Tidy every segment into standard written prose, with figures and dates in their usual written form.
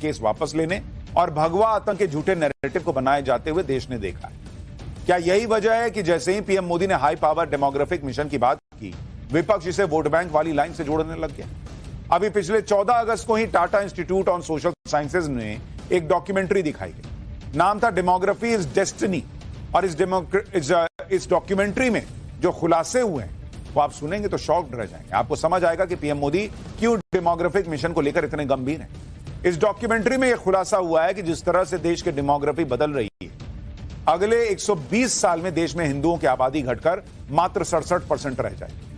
Case वापस लेने और भगवा आतंक के झूठे नैरेटिव को बनाए जाते हुए देश ने देखा है। क्या यही वजह है कि जैसे ही पीएम मोदी ने हाई पावर डेमोग्राफिक मिशन की बात की, विपक्ष इसे वोट बैंक वाली लाइन से जोड़ने लग गया? अभी पिछले 14 अगस्त को ही Tata Institute on Social Sciences ने एक डॉक्यूमेंट्री दिखाई गई। नाम था डेमोग्राफी इज डेस्टिनी। और इस डॉक्यूमेंट्री में जो खुलासे हुए हैं वो आप सुनेंगे तो शॉक्ड रह जाएंगे। आपको समझ आएगा कि पीएम मोदी क्यों डेमोग्राफिक मिशन को लेकर इतने गंभीर हैं। इस डॉक्यूमेंट्री में यह खुलासा हुआ है कि जिस तरह से देश की डेमोग्राफी बदल रही है, अगले 120 साल में देश में हिंदुओं की आबादी घटकर मात्र 67% रह जाएगी।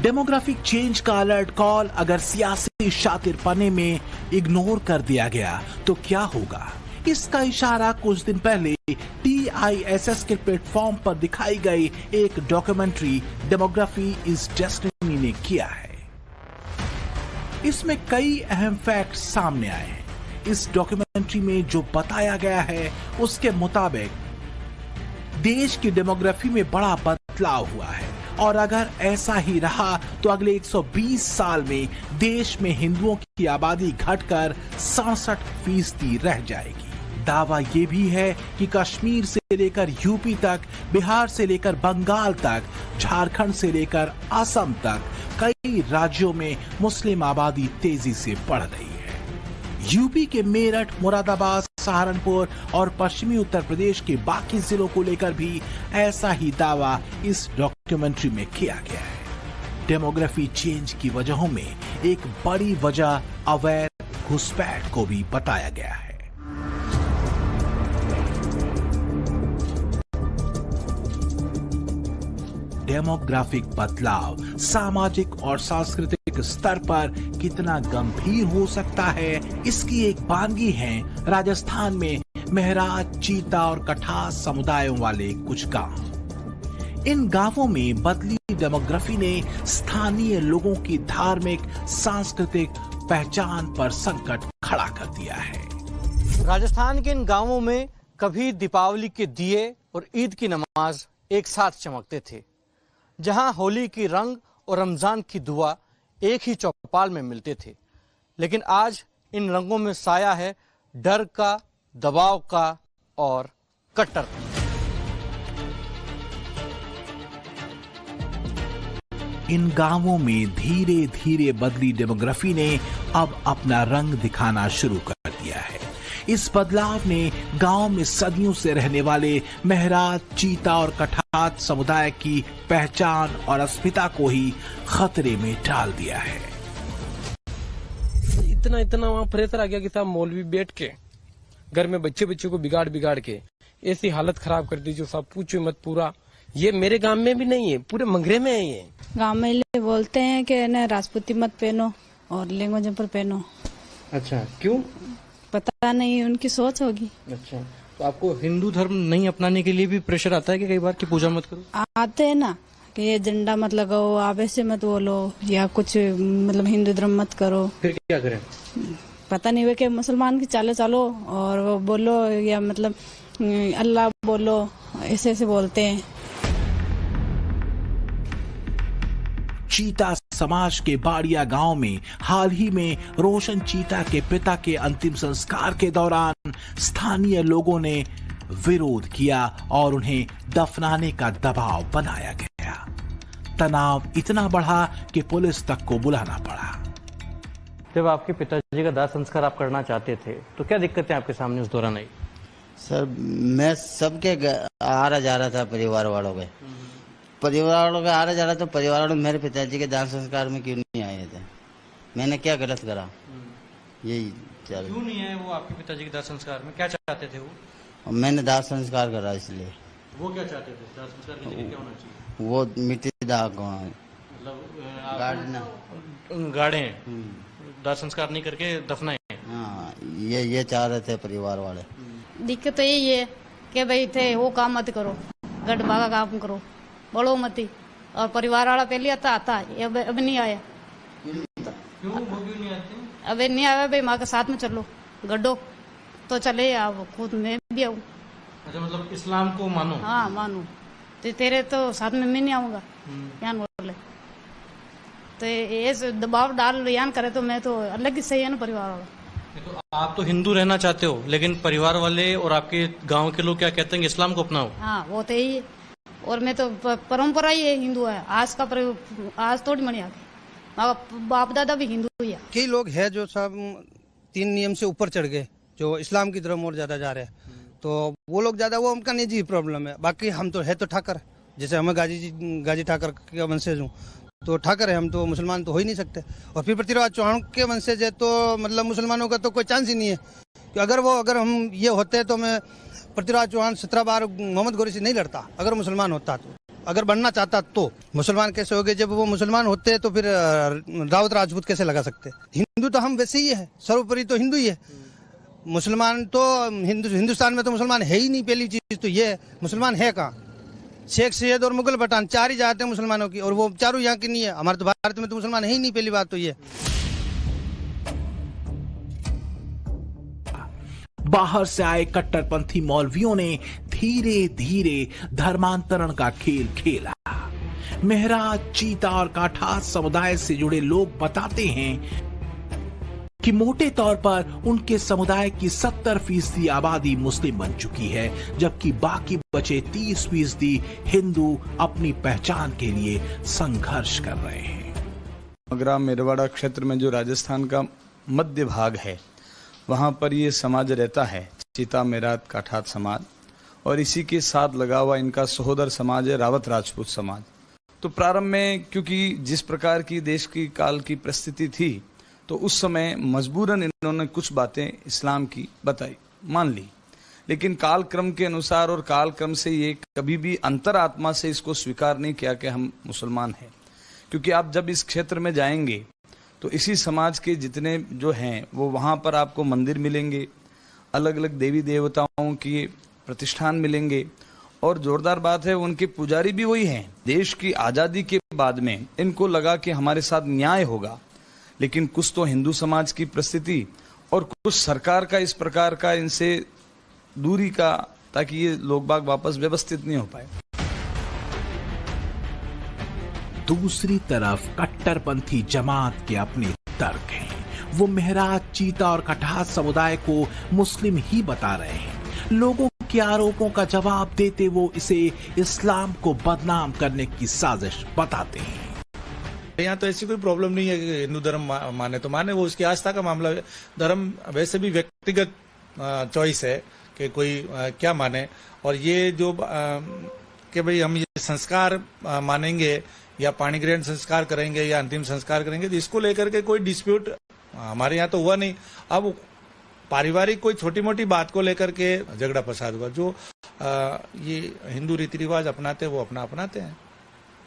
डेमोग्राफिक चेंज का अलर्ट कॉल अगर सियासी शातिरपने में इग्नोर कर दिया गया तो क्या होगा? इसका इशारा कुछ दिन पहले TISS के प्लेटफॉर्म पर दिखाई गई एक डॉक्यूमेंट्री डेमोग्राफी इज डेस्टिनी ने किया है। इसमें कई अहम फैक्ट्स सामने आए हैं। इस डॉक्यूमेंट्री में जो बताया गया है उसके मुताबिक देश की डेमोग्राफी में बड़ा बदलाव हुआ है और अगर ऐसा ही रहा तो अगले 120 साल में देश में हिंदुओं की आबादी घटकर 67% रह जाएगी। दावा यह भी है कि कश्मीर से लेकर यूपी तक, बिहार से लेकर बंगाल तक, झारखंड से लेकर असम तक कई राज्यों में मुस्लिम आबादी तेजी से बढ़ रही है। यूपी के मेरठ, मुरादाबाद, सहारनपुर और पश्चिमी उत्तर प्रदेश के बाकी जिलों को लेकर भी ऐसा ही दावा इस डॉक्यूमेंट्री में किया गया है। डेमोग्राफी चेंज की वजहों में एक बड़ी वजह अवैध घुसपैठ को भी बताया गया है। डेमोग्राफिक बदलाव सामाजिक और सांस्कृतिक स्तर पर कितना गंभीर हो सकता है, इसकी एक बानगी है राजस्थान में मेहराज, चीता और कठास समुदायों वाले कुछ गांव। इन गांवों में बदली डेमोग्राफी ने स्थानीय लोगों की धार्मिक, सांस्कृतिक पहचान पर संकट खड़ा कर दिया है। राजस्थान के इन गांवों में कभी दीपावली के दिए और ईद की नमाज एक साथ चमकते थे, जहां होली की रंग और रमजान की दुआ एक ही चौपाल में मिलते थे। लेकिन आज इन रंगों में साया है डर का, दबाव का और कट्टरपन। इन गांवों में धीरे धीरे बदली डेमोग्राफी ने अब अपना रंग दिखाना शुरू कर दिया है। इस बदलाव ने गांव में सदियों से रहने वाले मेहराज, चीता और कठात समुदाय की पहचान और अस्मिता को ही खतरे में डाल दिया है। इतना वहाँ प्रेशर आ गया कि साहब मौलवी बैठ के घर में बच्चे को बिगाड़ के ऐसी हालत खराब कर दी जो साहब पूछो मत। पूरा ये मेरे गांव में भी नहीं है, पूरे मंगरे में है। ये गांव में बोलते हैं कि ना राजपूती मत पहनो और लहंगा जंपर पहनो। अच्छा, क्यों? पता नहीं, उनकी सोच होगी। अच्छा, तो आपको हिंदू धर्म नहीं अपनाने के लिए भी प्रेशर आता है कि कई बार कि पूजा मत करो? आते हैं ना कि ये झंडा मत लगाओ, आप ऐसे मत बोलो, या कुछ मतलब हिंदू धर्म मत करो। फिर क्या करें? पता नहीं, वे कि मुसलमान की चाले चलो और वो बोलो, या मतलब अल्लाह बोलो, ऐसे ऐसे बोलते हैं। चीता समाज के बाड़िया गांव में हाल ही में रोशन चीता के पिता के अंतिम संस्कार के दौरान स्थानीय लोगों ने विरोध किया और उन्हें दफनाने का दबाव बनाया गया। तनाव इतना बढ़ा कि पुलिस तक को बुलाना पड़ा। जब आपके पिताजी का दाह संस्कार आप करना चाहते थे तो क्या दिक्कतें आपके सामने उस दौरान आई? सर, मैं सबके आ रहा जा रहा था, परिवार वालों के आ रहा जा रहा, तो परिवार वालों मेरे पिताजी के दाह संस्कार में क्यों नहीं आए थे? मैंने क्या गलत करा? यही क्यों नहीं आए वो आपके पिताजी के दाह संस्कार में? क्या चाहते थे वो? मैंने दाह संस्कार करा, इसलिए। वो क्या चाहते थे? दाह संस्कार की जगह क्या होना चाहिए? वो मिट्टी दाह को गाड़े दाह संस्कार नहीं करके दफनाए। हाँ, ये चाह रहे थे परिवार वाले। दिक्कत तो यही है कि भाई थे वो काम मत करो, गढ़ भागा काम करो, बड़ो मती। और परिवार वाला पहले आता है, अब नहीं आया। क्यों वो क्यों नहीं आते? अब नहीं आया भाई, माँ के साथ में चलो गड्ढो तो चले, आप खुद में भी आऊँ। अच्छा, मतलब इस्लाम को मानो? हाँ, मानो। तो तेरे तो साथ में मैं नहीं आऊंगा, यान बोले। तो ये दबाव डाल यान करे तो मैं तो अलग ही सही है ना परिवार वाला। तो आप तो हिंदू रहना चाहते हो, लेकिन परिवार वाले और आपके गांव के लोग क्या कहते हैं कि इस्लाम को अपनाओ। हाँ वो तो यही है, और मैं तो परंपरा ही है, हिंदू है। आज थोड़ी मनी आगे बाप दादा भी हिंदू ही है। कई लोग हैं जो सब 3 नियम से ऊपर चढ़ गए, जो इस्लाम की तरफ और ज्यादा जा रहे हैं, तो वो लोग ज्यादा, वो उनका निजी प्रॉब्लम है। बाकी हम तो है तो ठाकर, जैसे हमें गाजी ठाकर के वंशज हूँ, तो ठाकर है हम, तो मुसलमान तो हो ही नहीं सकते। और फिर पृथ्वीराज चौहान के वंशज है, तो मतलब मुसलमानों का तो कोई चांस ही नहीं है कि अगर हम ये होते तो मैं पृथ्वीराज चौहान 17 बार मोहम्मद गौरी से नहीं लड़ता। अगर मुसलमान होता तो, अगर बनना चाहता तो। मुसलमान कैसे हो गए? जब वो मुसलमान होते तो फिर रावत राजपूत कैसे लगा सकते? हिंदू तो हम वैसे ही है, सर्वोपरि तो हिंदू ही है। मुसलमान तो हिंदुस्तान में तो मुसलमान है ही नहीं। पहली चीज तो ये है, मुसलमान है कहाँ? शेख सैयद और मुगल पठान 4 ही जाते हैं मुसलमानों की, और वो चारों यहाँ की नहीं है। हमारे तो भारत में तो मुसलमान है ही नहीं, पहली बात तो ये। बाहर से आए कट्टरपंथी मौलवियों ने धीरे धीरे धर्मांतरण का खेल खेला। मेहराज, चीता और काठास समुदाय से जुड़े लोग बताते हैं कि मोटे तौर पर उनके समुदाय की 70% आबादी मुस्लिम बन चुकी है, जबकि बाकी बचे 30% हिंदू अपनी पहचान के लिए संघर्ष कर रहे हैं। मगरा मेरवाड़ा क्षेत्र में जो राजस्थान का मध्य भाग है, वहाँ पर ये समाज रहता है, चीता, मेरात, काठात समाज, और इसी के साथ लगा हुआ इनका सहोदर समाज है रावत राजपूत समाज। तो प्रारंभ में क्योंकि जिस प्रकार की देश की काल की परिस्थिति थी, तो उस समय मजबूरन इन्होंने कुछ बातें इस्लाम की बताई, मान ली। लेकिन काल क्रम के अनुसार और काल क्रम से ये कभी भी अंतरात्मा से इसको स्वीकार नहीं किया कि हम मुसलमान हैं। क्योंकि आप जब इस क्षेत्र में जाएंगे तो इसी समाज के जितने जो हैं वो वहाँ पर आपको मंदिर मिलेंगे, अलग अलग देवी देवताओं के प्रतिष्ठान मिलेंगे, और जोरदार बात है उनके पुजारी भी वही हैं। देश की आज़ादी के बाद में इनको लगा कि हमारे साथ न्याय होगा, लेकिन कुछ तो हिंदू समाज की परिस्थिति और कुछ सरकार का इस प्रकार का इनसे दूरी का, ताकि ये लोग बाग वापस व्यवस्थित नहीं हो पाए। दूसरी तरफ कट्टरपंथी जमात के अपने तर्क हैं। वो मेहराज, चीता और कठास समुदाय को मुस्लिम ही बता रहे हैं। लोगों के आरोपों का जवाब देते वो इसे इस्लाम को बदनाम करने की साजिश बताते हैं। यहाँ तो ऐसी कोई प्रॉब्लम नहीं है कि हिंदू धर्म माने तो माने, वो उसकी आस्था का मामला है। धर्म वैसे भी व्यक्तिगत चॉइस है कि कोई क्या माने। और ये जो कि भाई हम ये संस्कार मानेंगे या पाणी ग्रहण संस्कार करेंगे या अंतिम संस्कार करेंगे, तो इसको लेकर के कोई डिस्प्यूट हमारे यहाँ तो हुआ नहीं। अब पारिवारिक कोई छोटी मोटी बात को लेकर के झगड़ा फसाद हुआ। जो ये हिंदू रीति रिवाज अपनाते हैं वो अपनाते हैं।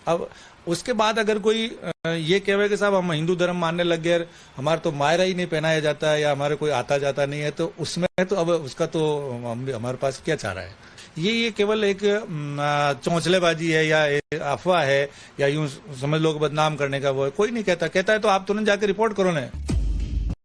अब उसके बाद अगर कोई ये कहे कि साहब हम हिंदू धर्म मानने लग गए, हमारे तो मायरा ही नहीं पहनाया जाता है या हमारे कोई आता जाता नहीं है, तो उसमें तो अब उसका तो हमारे पास क्या चाह रहा है। ये केवल एक चौंचलेबाजी है या अफवाह है, या यूं समझ लो बदनाम करने का वो है। कोई नहीं कहता है तो आप तुरंत जाकर रिपोर्ट करो ना।